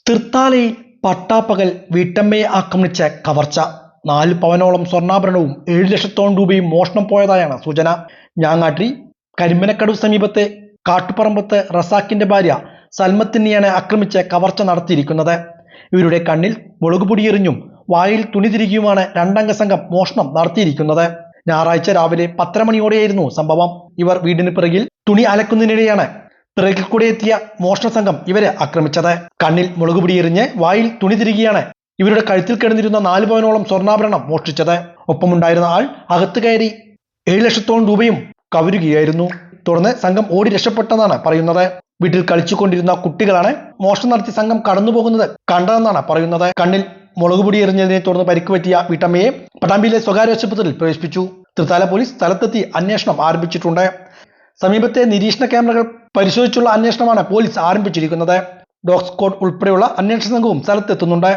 തൃത്താലയിൽ പട്ടാപ്പകൽ വീട്ടമ്മയെ ആക്രമിച്ച കവർച്ച. 4 പവനോളം സ്വർണ്ണാഭരണവും 7 ലക്ഷത്തോളം രൂപയും മോഷണം പോയതായാണ് സൂചന. ഞാങ്ങാട്ടി കരിമ്പനക്കടവ് സമീപത്തെ കാട്ടുപറമ്പത്ത് റസാക്കിന്റെ ഭാര്യ സൽമത്തിനെയാണ് ആക്രമിച്ച് കവർച്ച നടത്തിയിരിക്കുന്നത്. ഇവരുടെ കണ്ണിൽ മുളകുപൊടിയെറിഞ്ഞും വായിൽ തുണി തിരികെയുമാണ് രണ്ടംഗ സംഘം മോഷണം നടത്തിയിരിക്കുന്നത്. ഞായറാഴ്ച രാവിലെ 10:30 മണിയോടെയായിരുന്നു സംഭവം. ഇവർ വീടിന് പിറകിൽ തുണി അലക്കുന്നതിനിടെയാണ് പിറകിൽ കൂടെ എത്തിയ മോഷണ സംഘം ഇവരെ ആക്രമിച്ചത്. കണ്ണിൽ മുളകുപൊടി എറിഞ്ഞ് വായിൽ തുണി തിരികെയാണ് ഇവരുടെ കഴുത്തിൽ കിടന്നിരുന്ന 4 പവനോളം സ്വർണ്ണാഭരണം മോഷ്ടിച്ചത്. ഒപ്പമുണ്ടായിരുന്ന ആൾ അകത്ത് കയറി 7 ലക്ഷത്തോളം രൂപയും കവരുകയായിരുന്നു. തുടർന്ന് സംഘം ഓടി രക്ഷപ്പെട്ടെന്നാണ് പറയുന്നത്. വീട്ടിൽ കളിച്ചുകൊണ്ടിരുന്ന കുട്ടികളാണ് മോഷണം നടത്തി സംഘം കടന്നുപോകുന്നത് കണ്ടതെന്നാണ് പറയുന്നത്. കണ്ണിൽ മുളകുപൊടി എറിഞ്ഞതിനെ തുടർന്ന് പരിക്ക് പറ്റിയ വീട്ടമ്മയെ പട്ടാമ്പിയിലെ സ്വകാര്യ ആശുപത്രിയിൽ പ്രവേശിപ്പിച്ചു. തൃത്താല പോലീസ് സ്ഥലത്തെത്തി അന്വേഷണം ആരംഭിച്ചിട്ടുണ്ട്. സമീപത്തെ നിരീക്ഷണ ക്യാമറകൾ പരിശോധിച്ചുള്ള അന്വേഷണമാണ് പോലീസ് ആരംഭിച്ചിരിക്കുന്നത്. ഡോഗ് സ്ക്വാഡ് ഉൾപ്പെടെയുള്ള അന്വേഷണ സംഘവും സ്ഥലത്തെത്തുന്നുണ്ട്.